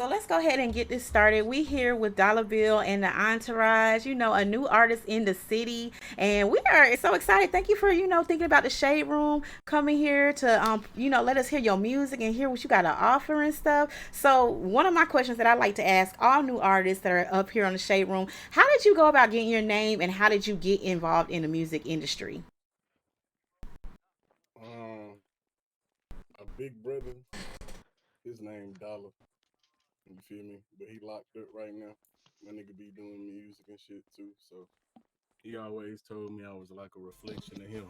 So let's go ahead and get this started. We here with Dollar Bill and the Entourage, a new artist in the city. And we are so excited. Thank you for, thinking about the Shade Room, coming here to, let us hear your music and hear what you got to offer and stuff. So one of my questions that I like to ask all new artists that are up here on the Shade Room, how did you go about getting your name and how did you get involved in the music industry? Um, a big brother, his name Dollar. You feel me? But he locked up right now. My nigga be doing music and shit too. So he always told me I was like a reflection of him.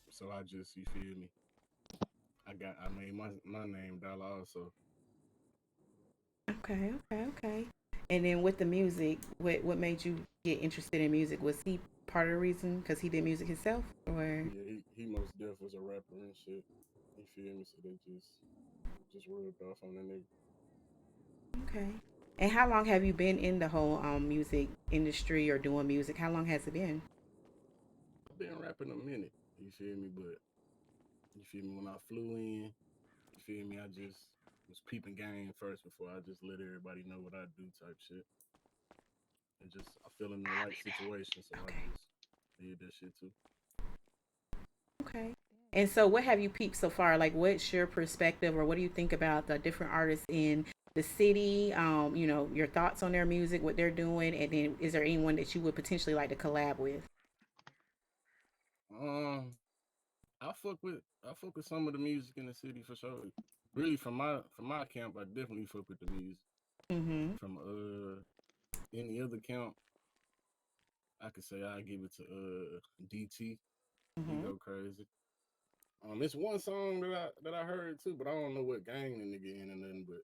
So I just, you feel me? I made my name Dollar also. Okay, okay, okay. And then with the music, what made you get interested in music? Was he part of the reason because he did music himself, or Yeah, he most def was a rapper and shit. You feel me? So they just rubbed off on the nigga. okay? And how long have you been in the whole music industry or doing music? How long has it been? I've been rapping a minute. You feel me? But you feel me? When I flew in, you feel me? I just was peeping game first before I just let everybody know what I do type shit. And just I feel in the right situation, so I Okay, just did that shit too. okay. And so, what have you peeped so far? Like, what's your perspective, or what do you think about the different artists in the city? Your thoughts on their music, what they're doing, and then is there anyone that you would potentially like to collab with? Um, I fuck with some of the music in the city for sure. Really, from my camp, I definitely fuck with the music. Mm-hmm. From any other camp, I could say I give it to DT. He Mm-hmm. go crazy. It's one song that I heard too, but I don't know what gang the nigga in and nothing. But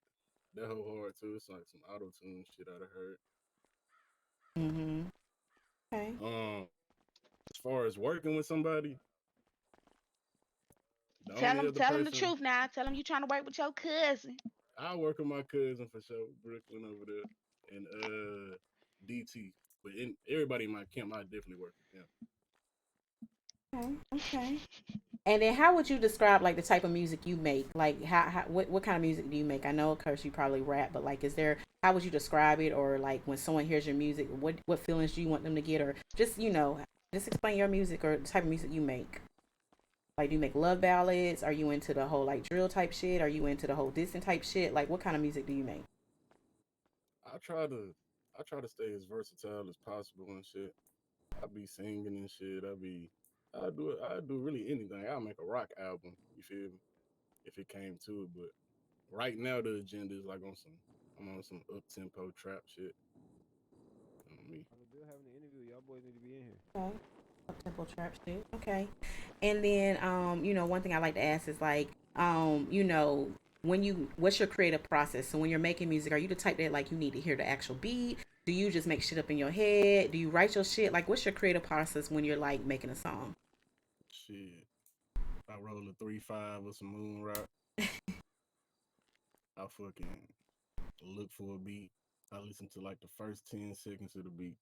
that whole hard too. It's like some auto tune shit I heard. Mm-hmm. Okay. As far as working with somebody, the Tell only them, other tell them the person truth now. Tell them you trying to work with your cousin. I work with my cousin for sure, Brooklyn over there, and DT. But in everybody in my camp, I definitely work with them. Okay. Okay. And then how would you describe like the type of music you make? Like what kind of music do you make? I know of course you probably rap, but like is there how would you describe it or like when someone hears your music, what feelings do you want them to get or just, just explain your music or the type of music you make. Like do you make love ballads? Are you into the whole like drill type shit? Are you into the whole distant type shit? Like what kind of music do you make? I try to I try to stay as versatile as possible and shit. I be singing and shit. I do really anything. I'll make a rock album. You feel me? If it came to it, but right now the agenda is like I'm on some up tempo trap shit. On me. Dollar Bill having an interview. Y'all boys need to be in here. Okay. Up tempo trap shit. Okay. And then one thing I like to ask is like, when you what's your creative process? So when you're making music, are you the type that like you need to hear the actual beat? Do you just make shit up in your head? Do you write your shit? Like what's your creative process when you're like making a song? Shit. I roll a 3-5 with some moon rock. I fucking look for a beat. I listen to like the first 10 seconds of the beat.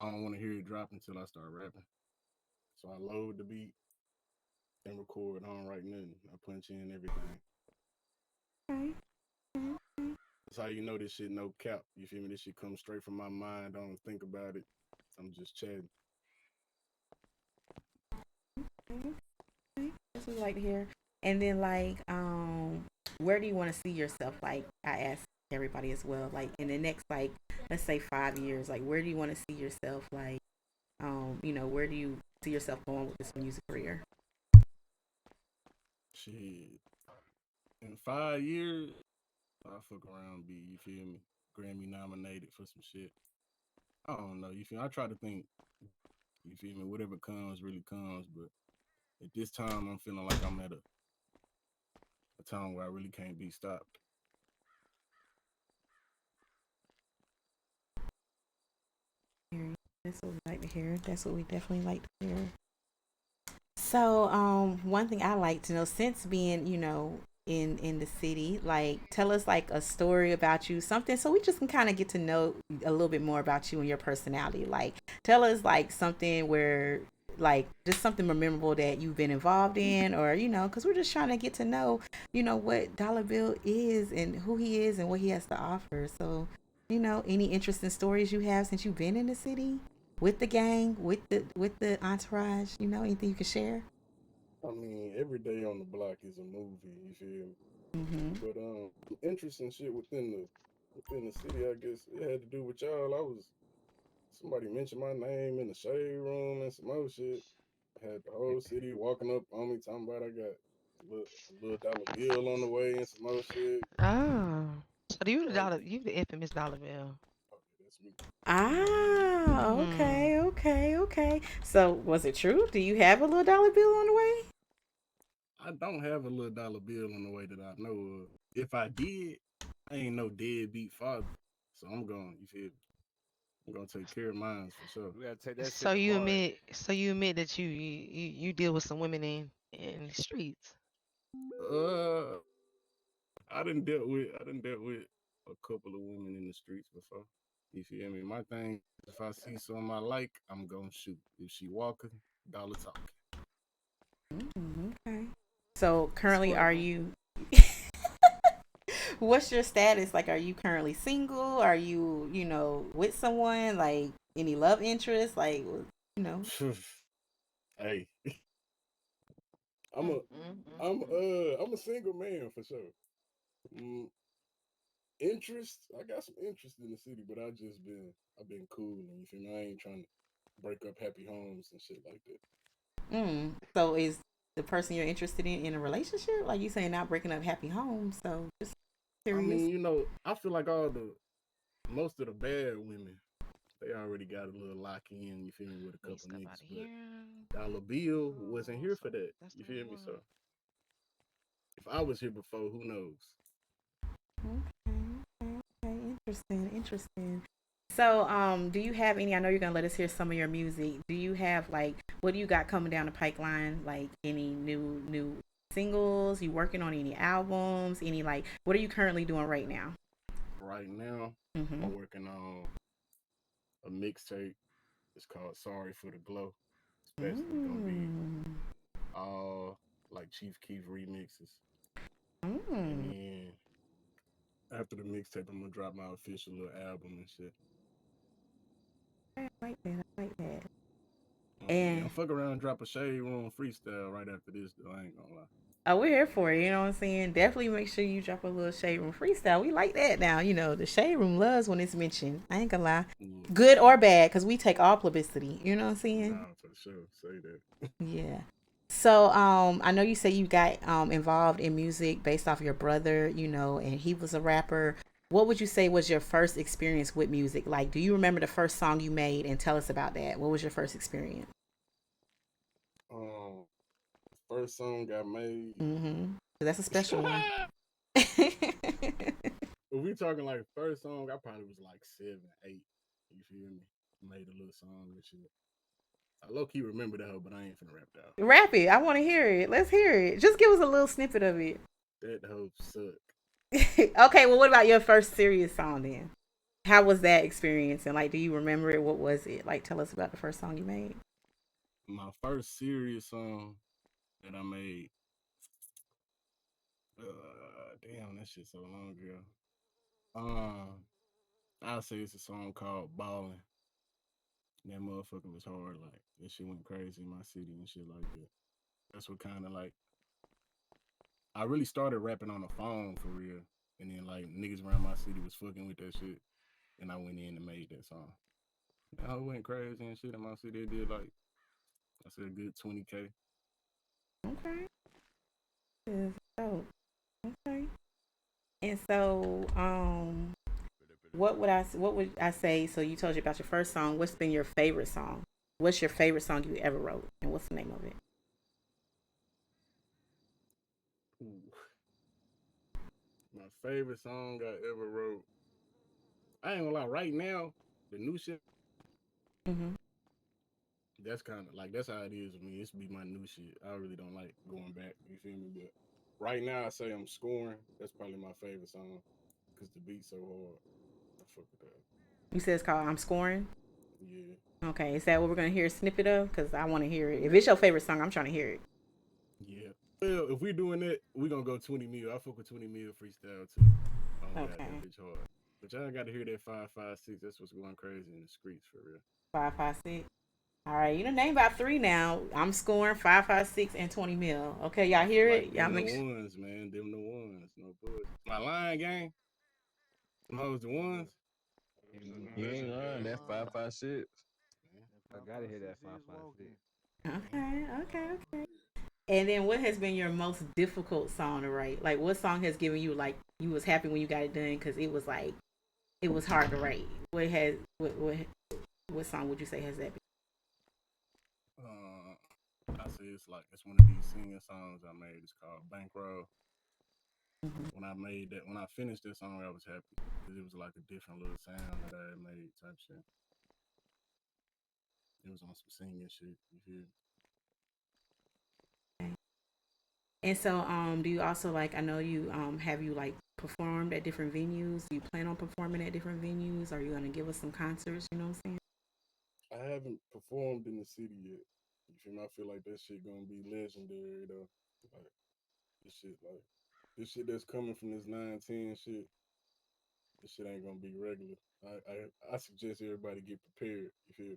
I don't want to hear it drop until I start rapping. So I load the beat and record. I don't write nothing. I punch in everything. Okay. Okay. That's how you know this shit no cap. You feel me? This shit comes straight from my mind. I don't think about it. I'm just chatting. Okay. Okay. That's what we like to hear. And then like, where do you want to see yourself? Like I ask everybody as well. Like in the next like, let's say 5 years. Like where do you want to see yourself? Like, where do you see yourself going with this music career? Shit. In 5 years, I fuck around be, you feel me? Grammy nominated for some shit. I don't know. You feel me? I try to think, you feel me? Whatever comes really comes. But at this time, I'm feeling like I'm at a time where I really can't be stopped. That's what we like to hear. That's what we definitely like to hear. So, one thing I like to know, since being, in the city, like tell us like a story about you, something, so we just can kind of get to know a little bit more about you and your personality. Like, tell us like something where like just something memorable that you've been involved in, or because we're just trying to get to know, what Dollar Bill is and who he is and what he has to offer. So, any interesting stories you have since you've been in the city with the gang, with the entourage, anything you can share? I mean, every day on the block is a movie. You feel me? Mm-hmm. But interesting shit within the city. I guess it had to do with y'all. I was Somebody mentioned my name in the shade room and some more shit. Had the whole city walking up on me talking about I got a little dollar bill on the way and some more shit. Oh. So Like, you the infamous dollar bill. okay, that's me. Ah, Hmm. okay, okay, okay. So, was it true? Do you have a little dollar bill on the way? I don't have a little dollar bill on the way that I know of. If I did, I ain't no deadbeat father. So I'm going, you feel me? I'm gonna take care of mine for sure. We gotta take that shit to Mari. So you admit that you deal with some women in the streets. Uh I done dealt with a couple of women in the streets before. You feel me? My thing, if I see something I like, I'm gonna shoot. If she walking, dollar talking. Okay. So, currently, Squirt are 'em. you? What's your status? Like, are you currently single? Are you, with someone? Like, any love interest? Like, you know. Hey, I'm Mm, a mm, mm, mm. I'm a single man for sure. Mm, interest, I got some interest in the city, but I've been cool and you feel me? I ain't trying to break up happy homes and shit like that. So, is the person you're interested in a relationship? Like you saying, not breaking up happy homes. So, just I curious. mean, I feel like most of the bad women, they already got a little lock in, you feel me, with a Let me couple step out niggas. of But here. Dollar Bill wasn't Oh, here so for that. that's You the feel wrong me? So one. if I was here before, who knows? Okay, okay, okay. Interesting, interesting. So, do you have any? I know you're gonna let us hear some of your music. Do you have like what do you got coming down the pipeline? Like any new singles? You working on any albums? Any like what are you currently doing right now? Right now, Mm-hmm. I'm working on a mixtape. It's called Sorry for the Glow. It's basically gonna be Mm. all like Chief Keef remixes. And Mm. then after the mixtape, I'm gonna drop my official little album and shit. I like that. I like that. Yeah, I'm And fuck around and drop a Shade Room freestyle right after this, though. I ain't gonna lie. oh, we're here for it. You know what I'm saying? Definitely make sure you drop a little shade room freestyle. We like that now. The shade room loves when it's mentioned. I ain't gonna lie, Yeah, for good or sure. bad, because we take all publicity. You know what I'm saying? Nah, for sure. Say that. Yeah. So, I know you say you got involved in music based off your brother, and he was a rapper. What would you say was your first experience with music? Like, do you remember the first song you made and tell us about that? What was your first experience? Um, First song got made. Mm-hmm. That's a special one. If we talking like first song, I probably was like 7, 8. You feel me? Made a little song and shit. I low key remember that hoe, but I ain't finna rap that. Rap it. I want to hear it. Let's hear it. Just give us a little snippet of it. That hoe suck. Okay, well, what about your first serious song then? How was that experience? And like, do you remember it? What was it? Like, tell us about the first song you made. My first serious song that I made. Damn, that shit so long ago. Um, I'll say it's a song called Ballin'. That motherfucker was hard. Like that shit went crazy in my city and shit like that. That's what kind of like I really started rapping on the phone for real, and then like niggas around my city was fucking with that shit, and I went in and made that song. That hoe went crazy and shit in my city. It did like I said a good 20K. Okay. So, okay. And so, what would I say? So you told you about your first song. What's been your favorite song? What's your favorite song you ever wrote, and what's the name of it? Ooh, my favorite song I ever wrote. I ain't gonna lie. Right now, the new shit. Mm-hmm. That's kind of like that's how it is with me. It's be my new shit. I really don't like going back. You feel me? But right now, I say I'm scoring. That's probably my favorite song because the beat's so hard. I fuck with that. You said it's called "I'm Scoring." Yeah. Okay, is that what we're gonna hear a snippet of? Cause I want to hear it. If it's your favorite song, I'm trying to hear it. Yeah. Well, if we doing that, we gonna go 20 mil. I fuck with 20 mil freestyle too. Oh God, that Okay, bitch hard. But y'all got to hear that 556. That's what's going crazy in the streets for real. 556. All right, you done name about three now. I'm scoring 556 and 20 mil. Okay, y'all I feel hear like it? Y'all them the make sure. ones, man. Them the ones. No bullshit. My line gang. Them hoes the ones. Ain't You ain't lying. lying. That 556. Man. I gotta hear that 556. Okay, okay, okay. And then, what has been your most difficult song to write? Like, what song has given you like you was happy when you got it done because it was like it was hard to write? What song would you say has that Uh, I say it's one of these singing songs I made. It's called Bankroll. been? Hmm. When I finished this song, I was happy because it was like a different little sound that I had made type shit. It was on some singing shit. You feel? And so, do you also like? I know you have you like performed at different venues. Do you plan on performing at different venues? Are you gonna give us some concerts? You know what I'm saying? I haven't performed in the city yet. You feel me? I feel like that shit gonna be legendary though. Like this shit that's coming from this 910 shit. This shit ain't gonna be regular. I suggest everybody get prepared. You feel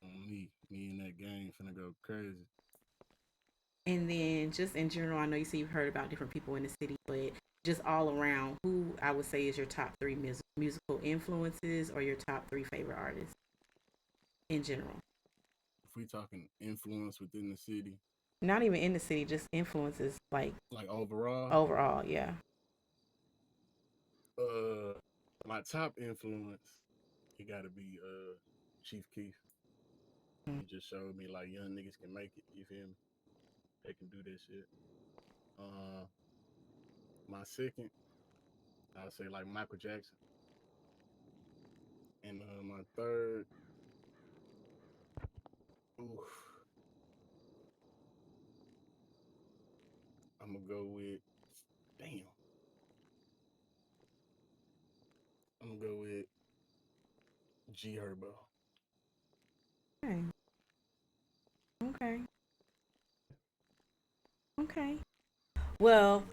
me and that gang finna go crazy. And then, just in general, I know you say you've heard about different people in the city, but just all around, who I would say is your top three musical influences or your top three favorite artists in general? If we talking influence within the city, Not even in the city, just influences like like overall, overall. Yeah. uh, my top influence, it gotta be Chief Keef. He just showed me like young niggas can make it. You feel me? They can do this shit. Uh, my second, I would say like Michael Jackson, and my third, oof, I'm gonna go with damn. I'm gonna go with G Herbo. Okay. Okay. Okay. Well,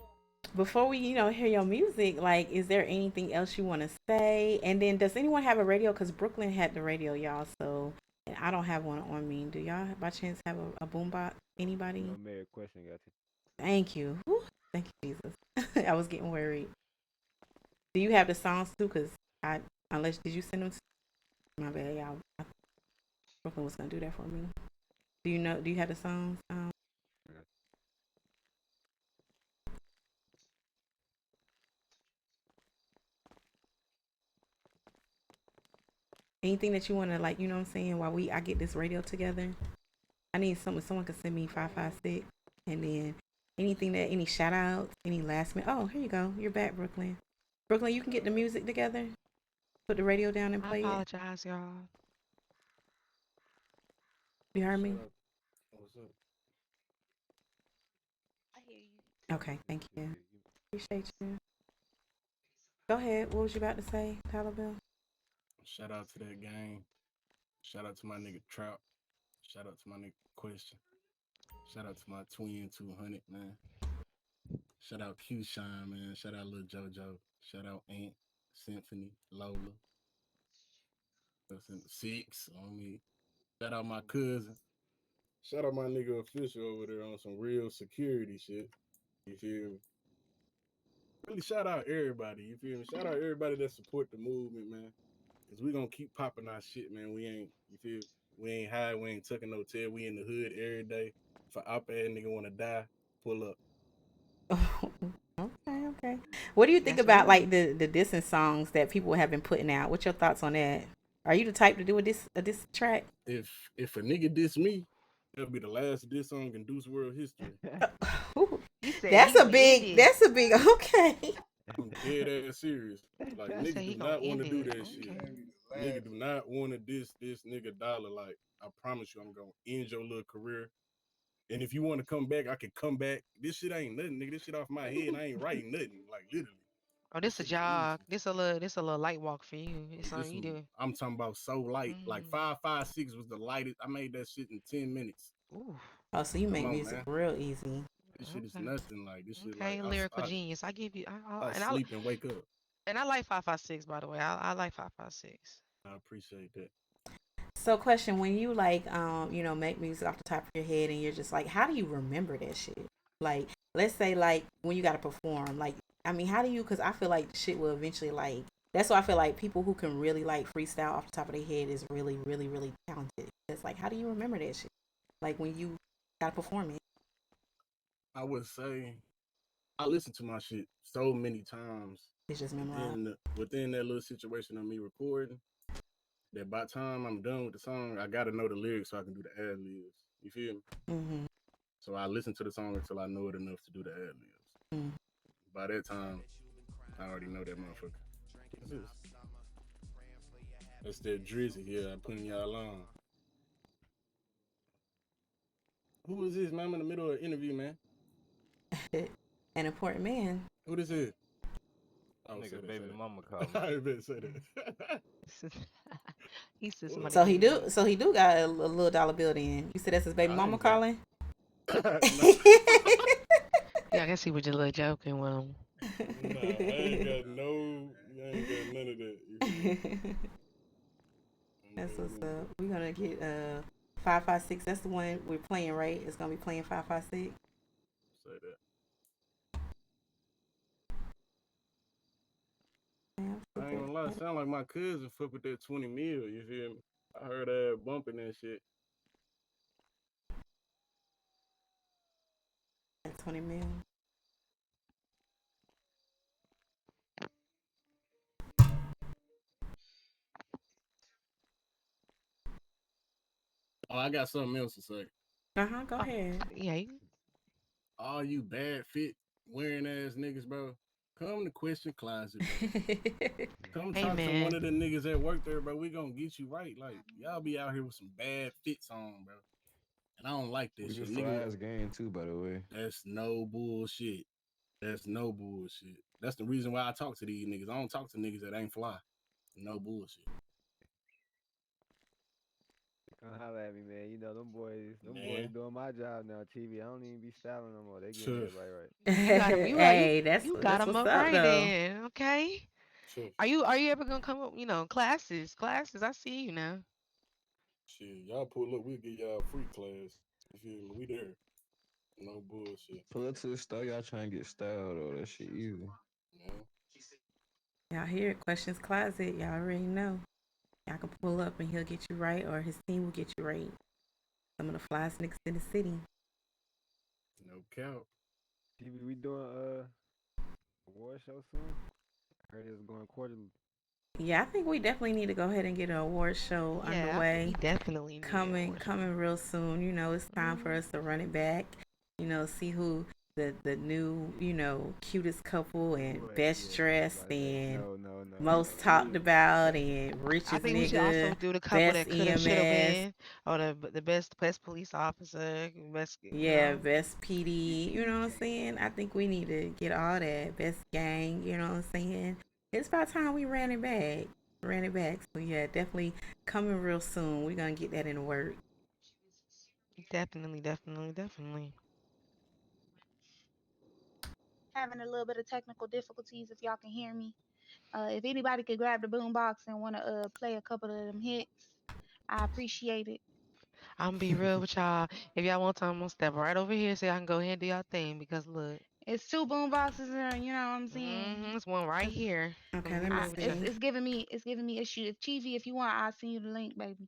before we, hear your music, like, is there anything else you want to say? And then, does anyone have a radio? Because Brooklyn had the radio, y'all. So, and I don't have one on me. Do y'all, by chance, have a boombox? Anybody? Yo, Mary, question got you. Thank you. Whew. Thank you, Jesus. I was getting worried. Do you have the songs too? Because I, unless did you send them? My bad, y'all. Brooklyn was gonna do that for me. Do you know? Do you have the songs? Anything that you want to like? You know what I'm saying? While I get this radio together. I need someone could send me 556, and then anything that any shout outs, any last minute. Oh, here you go. You're back, Brooklyn. Brooklyn, you can get the music together. Put the radio down and I play it. apologize, y'all. You heard Shut me? up. What's up? I hear you. Okay, thank You, you. you, you, Appreciate you. Go ahead. What was you about to say, Tyler Bill? Shout out to that gang. Shout out to my nigga Trout. Shout out to my nigga Question. Shout out to my twin 200, man. Shout out Q Shine, man. Shout out Lil JoJo. Shout out Ant, Symphony, Lola. That's in the six on me. Shout out my cousin. Shout out my nigga official over there on some real security shit. You feel me? Really shout out everybody. You feel me? Shout out everybody that support the movement, man. Cause we gonna keep popping our shit, man. We ain't, you feel? We ain't high, we ain't tucking no tail. We in the hood every day. If an op ass nigga wanna die, pull up. Okay, okay. What do you think That's about real. like the dissing songs that people have been putting out? What's your thoughts on that? Are you the type to do a diss track? If a nigga diss me, that'll be the last diss song in Deuce World history. Ooh, He said that's he a meant big. it. That's a big. Okay. I'm dead ass serious. Like He said niggas he do gonna not want end to do it. that shit. Okay. Nigga do not want to diss this nigga Dollar. Like I promise you, I'm gonna end your little career. And if you want to come back, I can come back. This shit ain't nothing, nigga. This shit off my head. I ain't writing nothing. Like literally. Oh, This this a shit is easy. jog. This a little light walk for you. It's This something you one, do. I'm talking about so light. Like Mm. 556 was the lightest. I made that shit in 10 minutes. Ooh. Oh, so you Come make on, music man. real easy. This shit is Okay. nothing. Like this shit. Like Okay, lyrical genius. I give you. I sleep and wake up. And I like 556. By the way, I like 556. I appreciate that. So, question: when you like, make music off the top of your head, and you're just like, how do you remember that shit? Like, let's say, like, when you got to perform, like, I mean, how do you? Because I feel like shit will eventually like. That's why I feel like people who can really like freestyle off the top of their head is really, really, really talented. It's like, how do you remember that shit? Like when you got to perform it, I would say I listen to my shit so many times it's just memorized. within that little situation of me recording that by the time I'm done with the song, I gotta know the lyrics so I can do the ad libs. You feel me? Mm-hmm. So I listen to the song until I know it enough to do the ad libs. Mm-hmm. By that time, I already know that motherfucker. What's this? That's that Drizzy here. I'm putting y'all on. Who is this, man? I'm in the middle of an interview, man. An important man. Who this is? Oh, say Nigga, that, say baby mama that. calling. I better say that. He said What? somebody So he baby do. mama. So he do got a little dollar bill in. You said that's his baby I mama ain't got. calling. Nah, Yeah, I can see what you're little joking with him. nah, I ain't got no. I ain't got none of that. You feel me? I ain't That's got what's none of up. that. We're gonna get 556. That's the one we're playing, right? It's gonna be playing 556. Say that. I ain't gonna lie. Sound like my cousin fuck with that 20 mil. You feel me? I heard that bumping that shit. 20 mil. Oh, I got something else to say. Go Oh, ahead. yeah. All you bad fit wearing ass niggas, bro. Come to Question Closet, bro. Come Hey, talk to one of man. the niggas that work there, bro. We gonna get you right. Like, y'all be out here with some bad fits on, bro. And I don't like that We shit. the Nigga, flies game too, by the way. that's no bullshit. That's no bullshit. That's the reason why I talk to these niggas. I don't talk to niggas that ain't fly. No bullshit. Come holler at me, man. You know them boys Man. doing my job now, TV. I don't even be styling no more. They getting Sure. everybody right. You got him. Hey, You got that's him what's up up right though. then. Okay. Sure. Are you ever gonna come up? Classes, classes. I see you now. Shit. Y'all pull up, we'll get y'all free class. You feel me? We there. No bullshit. Pull up to the store, y'all trying to get styled though. That shit easy. Man. Y'all hear it? Questions Closet. Y'all already know. Y'all can pull up and he'll get you right, or his team will get you right. Some of the flyest niggas in the city. No count. TV, we doing award show soon. I heard it's going quarterly. Yeah, I think we definitely need to go ahead and get an award show Yeah, we underway. definitely need a Coming, workshop. coming real soon. It's time for us to run it back. See who the new, cutest couple and Boy, best yeah, I was dressed about to say and no. most talked about and I richest think we should also nigga, do the couple best that could have, should have EMS, been, or the best police officer, best, yeah, best PD. You know what I'm saying? I think we need to get all that best gang. You know what I'm saying? It's about time we ran it back. Ran it back. So yeah, definitely coming real soon. We're gonna get that in work. Definitely, definitely, definitely. Having a little bit of technical difficulties if y'all can hear me. If anybody could grab the boombox and want to play a couple of them hits, I appreciate it. I'm gonna be real with y'all. If y'all want to, I'm gonna step right over here so y'all can go ahead and do y'all thing because look, It's two boomboxes, you know what I'm saying? there's one right Cause here. I'm Okay, gonna be let me real with it's you. see. it's giving me issue. If TV, if you want, I'll send you the link, baby.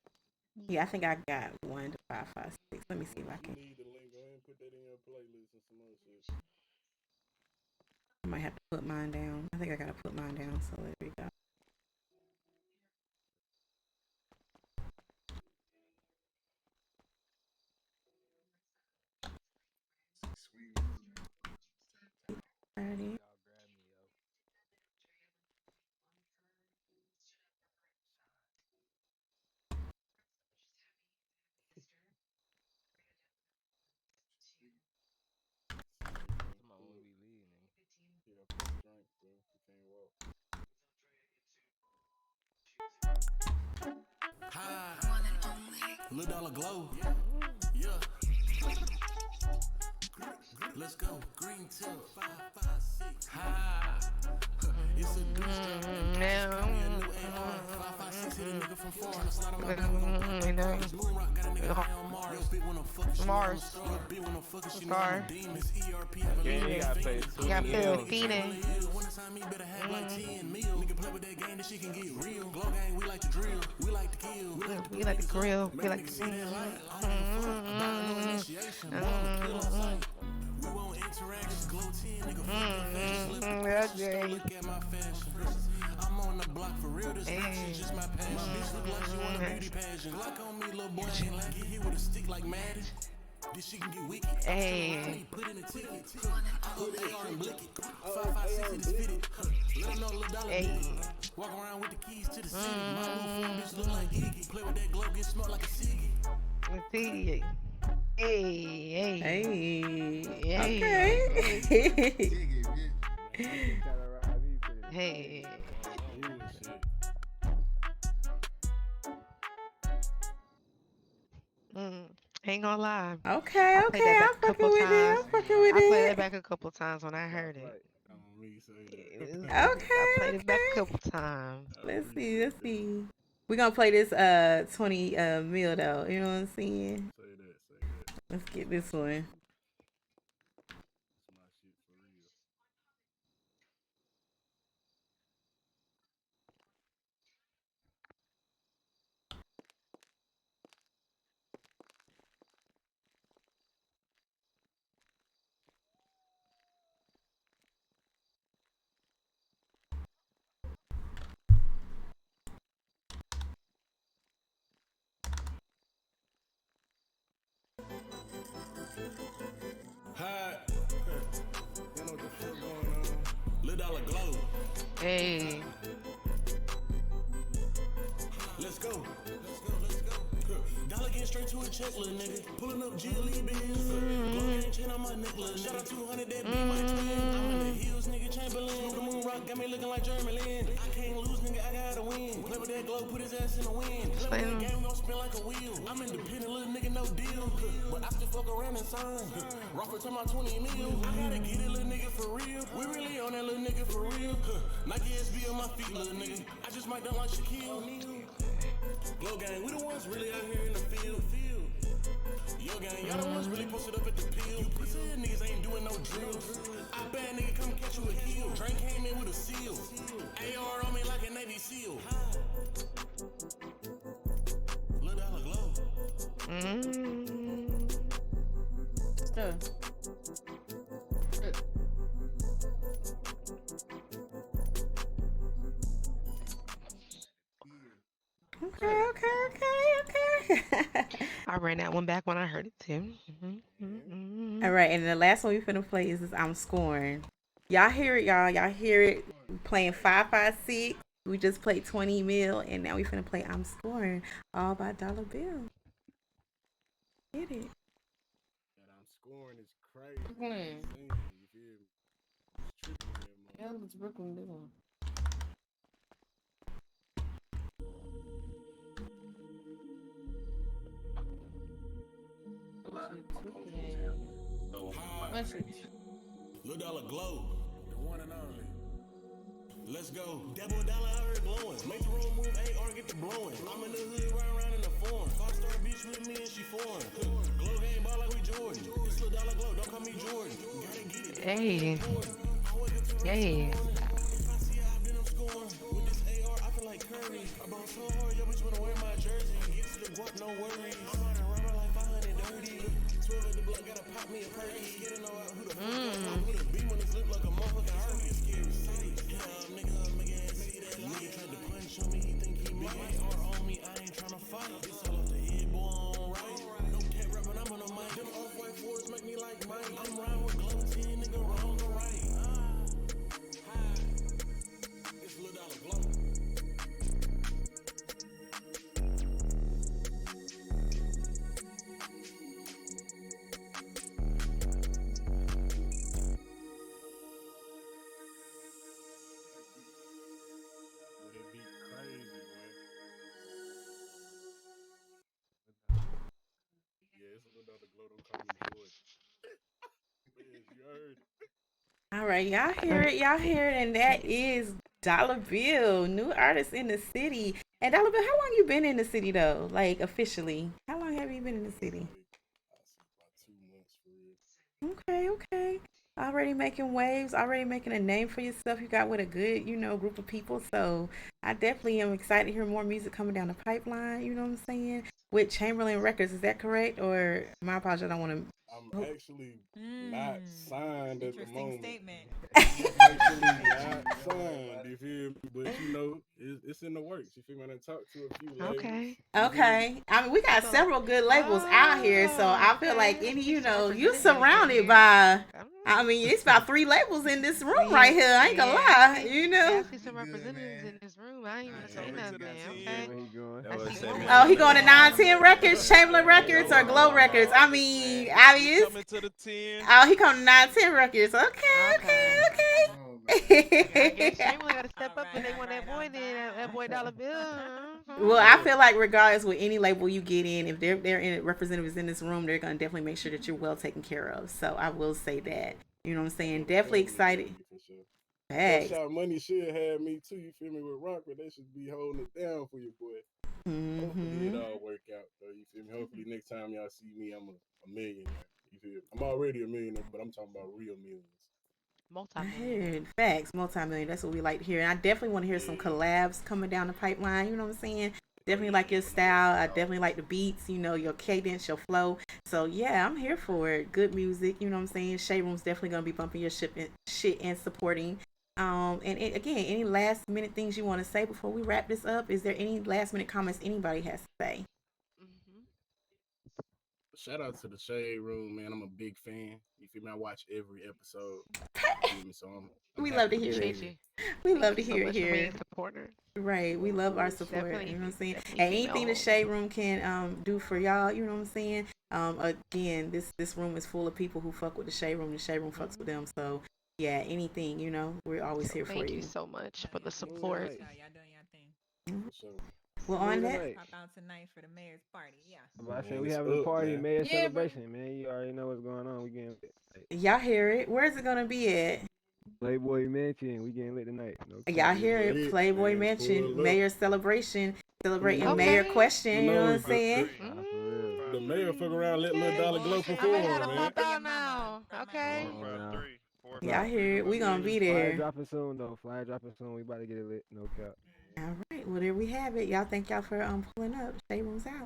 Yeah, I think I got 1 to 5, 5, 6. Let me see if Well, I if you can. need the link, go ahead and put that in your playlist and some other shit. I might have to put mine down. I think I gotta put mine down. So there we go. Alrighty. Y'all grab me, yo. Shit, you can't Tomorrow pull when up. we leave, nigga. You gotta pull a drink, bro. You can't walk. Lil Dollaglo. Yeah. Let's go. Green tip. 5, 5, 6. Ha. It's a Deuce drop. Got me a new AR. 5, 5, 6 hit a nigga from foreign. I slide on my back, we gon' pop that car. This moon rock got a nigga high on Mars. Yo, bitch when I'm fucking, she know I'm a star. Yo, bitch when I'm fucking, she know I'm a demon. This ERP have a Yeah, you gotta pay You got to feel feeding. One time he better have like 10 mil. Nigga play with that game, that shit can get real. Glow gang, we like to drill. We like to kill. We like the grill. We like See that light. I don't give a fuck about no initiation. Boy, I'ma kill on sight. We won't interactions. Glow 10, nigga, fuck your fashion. Look at my fashion. I'm on the block for real. This rap shit just my passion. My bitch look like she want a beauty pageant. Glock on me, little boy, ain't like get hit with a stick like Madden. This shit can get wicked. Hey. Put in a ticket. I hope they are and blick it. 5, 5, 6 it is fitted. Let them know Lil Dollaglo. Walk around with the keys to the city. My roof on bitch look like Iggy. Play with that glow, get smart like a ciggy. Hey. Hey. Hey. Okay. Hey. Ain't gonna lie. Okay, I played that okay. back I'm a couple fucking with it. times. I'm fucking with I played that it. back a couple times when I heard it. On me say that. I Okay, played it back a okay. couple times. Let's see, let's see. We're gonna play this 20 mil though. You know what I'm saying? Say that. Let's get this one. It's my shit for real. Hi. You know what the fuck going on? Lil Dollaglo. Hey. Let's go. Dollar getting straight to a check, little nigga. Pulling up GLE biz. Glow gang chain on my neck, little nigga. Shout out 200, that be my twin. I'm in the hills, nigga, Chamberlain. The moon rock got me looking like Jeremy Lin. I can't lose, nigga, I gotta win. Play with that glow, put his ass in the wind. Play with that game, gon' spin like a wheel. I'm independent, little nigga, no deal. But I still fuck around and sign. Rock for my 20 mil. I gotta get it, little nigga, for real. We really on that little nigga, for real. Nike SB on my feet, little nigga. I just might dunk like Shaquille O'Neal. Glow gang, we the ones really out here in the field. Yo gang, y'all the ones really posted up at the pill. You pussy niggas ain't doing no drills. I bad nigga come catch you a kill. Train came in with a seal. AR on me like a Navy SEAL. Lil Dollaglo. Stuff. Okay, okay. I ran that one back when I heard it too. All right, and the last one we finna play is this I'm Scoring. Y'all hear it, y'all. Y'all hear it. We playing 556. We just played 20 mil, and now we finna play I'm Scoring, all by Dollar Bill. Get it. And I'm scoring is crazy. Man. Insane, you feel me? It's tripping in that motherfucker. Hell is Brooklyn doing? Lil Dollaglo. The one and only. Let's go. Double dollar out here glowing. Make the room move, AR get the blowing. I'm in the hood, round in the foreign. 5-star bitch with me and she foreign. Glow game ball like we Jordan. It's Lil Dollaglo, don't call me Jordan. Gotta get it. Hey. Hey. If I see I've been scoring. With this AR, I feel like Curry. I bought so hard, yo bitch wanna wear my jersey. Get to the guap, no worries. I'm out of rubber like 500 dirty. 12 at the block, gotta pop me a perky. Get to know who the fuck I'm with a beam on his lip like a motherfucking Herbie. Scary sight. Yeah, nigga, make ass see that. Nigga tried to punch on me, he think he me. AR on me, I ain't tryna fight. This all off the head, boy, on right. No cat rapping, I'm on the mic. Them off-white fours make me like Mike. I'm riding with glow 10, nigga, wrong or right. It's Lil Dollaglo. Lil Dollaglo, don't call me Jordan. Man, you heard it. All right, y'all hear it, y'all hear it, and that is Dollar Bill, new artist in the city. And Dollar Bill, how long you been in the city though? Like officially, how long have you been in the city? Like, I see about 2 months for real. Okay, okay. Already making waves, already making a name for yourself. You got with a good, group of people. So I definitely am excited to hear more music coming down the pipeline. You know what I'm saying? With Chamberlain Records, is that correct? Or my apologies, I don't want I'm to. actually not signed at the Interesting moment. statement. I'm actually not signed, you feel me? But it's in the works. You feel me? I done talked to a few labels. Okay. You feel me? Okay. I mean, we got So, several good labels out here, so I feel like okay. any, Get some you representatives in surrounded here. by. Mm, I mean, it's about 3 labels in this room right Yeah, here. I ain't gonna yeah, I lie, see. you Yeah, I know. see some representatives in this room. I ain't even say Man, nothing. Yeah, Okay. where he going? I see one with Oh, he some. going to Yeah. 910 Records, Chamberlain Records, or Glow Records. It's. Coming to the 10. Oh, he coming to 910 Records. Okay, Okay. I guess okay. Chamberlain got to step up when they want that boy. Then that boy Dollar Bill. Well, I feel like regardless with any label you get in, if they're in representatives in this room, they're gonna definitely make sure that you're well taken care of. So I will say that. You know what I'm saying? Definitely excited. for sure. Bags. Bradshaw Money should have me too. You feel me? With Rocker, they should be holding it down for you, boy. Hopefully it Mm-hmm. all work out. Though, you feel me? Hopefully next time y'all see me, I'm a millionaire. You feel me? I'm already a millionaire, but I'm talking about real millions. I Multi-millionaire. heard facts, multi-million. That's what we like to hear. And I definitely want to hear some Yeah. collabs coming down the pipeline. You know what I'm saying? Oh Definitely yeah, like your for sure. style. I definitely like the beats. Your cadence, your flow. So yeah, I'm here for it. Good music. You know what I'm saying? Shaderoom's definitely gonna be bumping your shit and supporting. Again, any last minute things you want to say before we wrap this up? Is there any last minute comments anybody has to say? Hmm. Shout out to the Shaderoom, man. I'm a big fan. You feel me? I watch every episode. You feel me? So I'm We love happy to to hear be it. Appreciate here. you. We Thank love you to so hear it much for being here. a supporter. Right. We Of love our course. support. You know what I'm saying? Definitely And female anything the host. Shade Room can do for y'all, you know what I'm saying? Again, this room is full of people who fuck with the Shade Room. The Shade Room fucks with Hmm. them. So yeah, anything, we're always So here for thank you you. so much for the Big Smooth shout out support. tonight. to y'all. Y'all doing your thing. Mhm. For sure. Well, on Smooth that, tonight. Pop out tonight for the mayor's party. Yeah. I'm about to say Man, we it's having a up, party, man. mayor Yeah, brother. celebration, man. You already know what's going on. We getting lit. Like, y'all hear it. Where's it gonna be at? Playboy Mansion. We getting lit tonight. No Y'all cap. Get hear it. lit, Playboy man. Mansion, Pull up. Mayor Celebration, Who celebrating knows? Mayor Okay. Question. Who You know what I'm knows? saying? Nah, for real. The mayor fuck around, let Lil Okay. Oh Dollaglo shit! I You might better have perform, to go man. look pop for your out mama. now. Grandma. Okay. Come on now. Y'all hear it. We gonna be Flyer there. dropping soon though. Flyer dropping soon. We about to get it lit. No cap. All right. Well, there we have it. Y'all thank y'all for pulling up. Shade Room's out.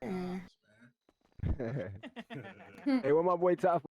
Say Yeah. that. Hey, what my boy Top